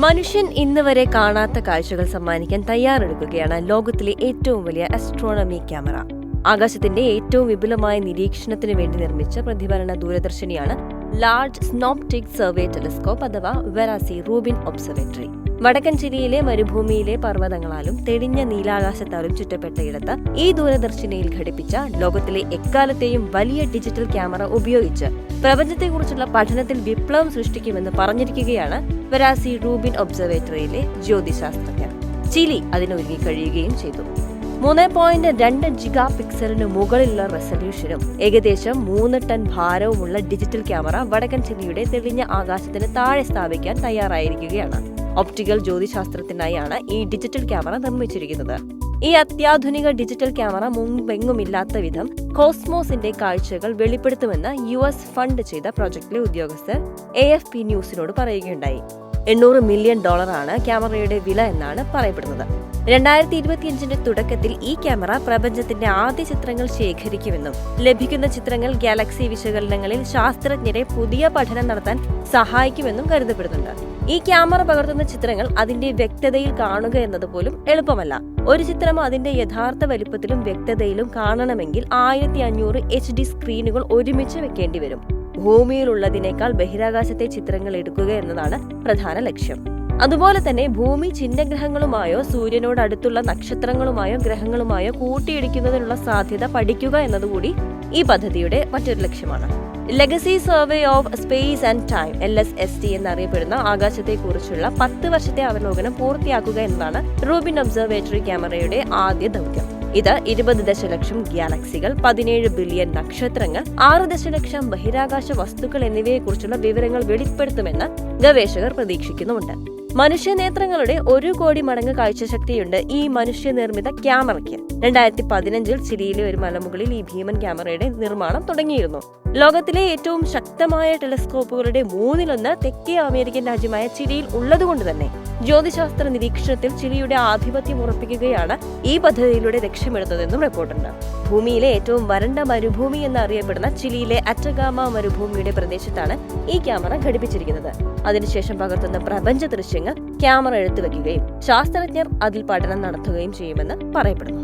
മനുഷ്യൻ ഇന്ന് വരെ കാണാത്ത കാഴ്ചകൾ സമ്മാനിക്കാൻ തയ്യാറെടുക്കുകയാണ് ലോകത്തിലെ ഏറ്റവും വലിയ ആസ്ട്രോണമി ക്യാമറ. ആകാശത്തിന്റെ ഏറ്റവും വിപുലമായ നിരീക്ഷണത്തിന് വേണ്ടി നിർമ്മിച്ച പ്രതിഫലന ദൂരദർശിനിയാണ് ലാർജ് സ്നോപ്റ്റിക് സർവേ ടെലിസ്കോപ്പ് അഥവാ വെരാസി റൂബിൻ ഒബ്സർവേറ്ററി. വടക്കൻ ചിലിയിലെ മരുഭൂമിയിലെ പർവ്വതങ്ങളാലും തെളിഞ്ഞ നീലാകാശത്താലും ചുറ്റപ്പെട്ടയിടത്ത് ഈ ദൂരദർശിനിയിൽ ഘടിപ്പിച്ച ലോകത്തിലെ എക്കാലത്തെയും വലിയ ഡിജിറ്റൽ ക്യാമറ ഉപയോഗിച്ച് പ്രപഞ്ചത്തെക്കുറിച്ചുള്ള പഠനത്തിൽ വിപ്ലവം സൃഷ്ടിക്കുമെന്ന് പറഞ്ഞിരിക്കുകയാണ് വെരാസി റൂബിൻ ഒബ്സർവേറ്ററിയിലെ ജ്യോതിശാസ്ത്രജ്ഞർ. ചിലി അതിനൊരുങ്ങിക്കഴിയുകയും ചെയ്തു. 3.2 ജിഗാ പിക്സലിന് മുകളിലുള്ള റെസല്യൂഷനും ഏകദേശം 3 ടൺ ഭാരവുമുള്ള ഡിജിറ്റൽ ക്യാമറ വടക്കൻ ചിലിയുടെ തെളിഞ്ഞ ആകാശത്തിന് താഴെ സ്ഥാപിക്കാൻ തയ്യാറായിരിക്കുകയാണ്. ഒപ്റ്റിക്കൽ ജ്യോതിശാസ്ത്രത്തിനായാണ് ഈ ഡിജിറ്റൽ ക്യാമറ നിർമ്മിച്ചിരിക്കുന്നത്. ഈ അത്യാധുനിക ഡിജിറ്റൽ ക്യാമറ മുമ്പെങ്ങുമില്ലാത്ത വിധം കോസ്മോസിന്റെ കാഴ്ചകൾ വെളിപ്പെടുത്തുമെന്ന് US ഫണ്ട് ചെയ്ത പ്രോജക്റ്റിലെ ഉദ്യോഗസ്ഥർ AFP ന്യൂസിനോട് പറയുകയുണ്ടായി. $800 മില്യൺ ക്യാമറയുടെ വില എന്നാണ് പറയപ്പെടുന്നത്. 2025 തുടക്കത്തിൽ ഈ ക്യാമറ പ്രപഞ്ചത്തിന്റെ ആദ്യ ചിത്രങ്ങൾ ശേഖരിക്കുമെന്നും ലഭിക്കുന്ന ചിത്രങ്ങൾ ഗാലക്സി വിശകലനങ്ങളിൽ ശാസ്ത്രജ്ഞരെ പുതിയ പഠനം നടത്താൻ സഹായിക്കുമെന്നും കരുതപ്പെടുന്നുണ്ട്. ഈ ക്യാമറ പകർത്തുന്ന ചിത്രങ്ങൾ അതിന്റെ വ്യക്തതയിൽ കാണുക എന്നത് പോലും എളുപ്പമല്ല. ഒരു ചിത്രം അതിന്റെ യഥാർത്ഥ വലുപ്പത്തിലും വ്യക്തതയിലും കാണണമെങ്കിൽ 1500 HD സ്ക്രീനുകൾ ഒരുമിച്ച് വെക്കേണ്ടി വരും. ഭൂമിയിലുള്ളതിനേക്കാൾ ബഹിരാകാശത്തെ ചിത്രങ്ങൾ എടുക്കുക എന്നതാണ് പ്രധാന ലക്ഷ്യം. അതുപോലെ തന്നെ ഭൂമി ചിഹ്നഗ്രഹങ്ങളുമായോ സൂര്യനോട് അടുത്തുള്ള നക്ഷത്രങ്ങളുമായോ ഗ്രഹങ്ങളുമായോ കൂട്ടിയിടിക്കുന്നതിനുള്ള സാധ്യത പഠിക്കുക എന്നതുകൂടി ഈ പദ്ധതിയുടെ മറ്റൊരു ലക്ഷ്യമാണ്. Legacy survey of space and time LSST എന്നറിയപ്പെടുന്ന ആകാശത്തെക്കുറിച്ചുള്ള 10 വർഷത്തെ അവലോകനം പൂർത്തിയാക്കുക എന്നതാണ് റൂബിൻ ഒബ്സർവേറ്ററി ക്യാമറയുടെ ആദ്യ ദൗത്യം. ഇത് 20 ദശലക്ഷം ഗാലക്സികൾ, 17 ബില്യൺ നക്ഷത്രങ്ങൾ, 6 ദശലക്ഷം ബഹിരാകാശ വസ്തുക്കൾ എന്നിവയെക്കുറിച്ചുള്ള വിവരങ്ങൾ വെളിപ്പെടുത്തുമെന്ന് ഗവേഷകർ പ്രതീക്ഷിക്കുന്നുമുണ്ട്. മനുഷ്യനേത്രങ്ങളുടെ 1 കോടി മടങ്ങ് കാഴ്ചശക്തിയുണ്ട് ഈ മനുഷ്യനിർമ്മിത ക്യാമറയ്ക്ക്. 2015 ചിലിയിലെ ഒരു മലമുകളിൽ ഈ ഭീമൻ ക്യാമറയുടെ നിർമ്മാണം തുടങ്ങിയിരുന്നു. ലോകത്തിലെ ഏറ്റവും ശക്തമായ ടെലിസ്കോപ്പുകളുടെ 3-1 തെക്കേ അമേരിക്കൻ രാജ്യമായ ചിലിയിൽ ഉള്ളതുകൊണ്ട് തന്നെ ജ്യോതിശാസ്ത്ര നിരീക്ഷണത്തിൽ ചിലിയുടെ ആധിപത്യം ഉറപ്പിക്കുകയാണ് ഈ പദ്ധതിയിലൂടെ ലക്ഷ്യമിടുന്നതെന്നും റിപ്പോർട്ടുണ്ട്. ഭൂമിയിലെ ഏറ്റവും വരണ്ട മരുഭൂമി എന്നറിയപ്പെടുന്ന ചിലിയിലെ അറ്റഗാമ മരുഭൂമിയുടെ പ്രദേശത്താണ് ഈ ക്യാമറ ഘടിപ്പിച്ചിരിക്കുന്നത്. അതിനുശേഷം പകർത്തുന്ന പ്രപഞ്ച ദൃശ്യങ്ങൾ ക്യാമറ എടുത്തുവെക്കുകയും ശാസ്ത്രജ്ഞർ അതിൽ പഠനം നടത്തുകയും ചെയ്യുമെന്ന് പറയപ്പെടുന്നു.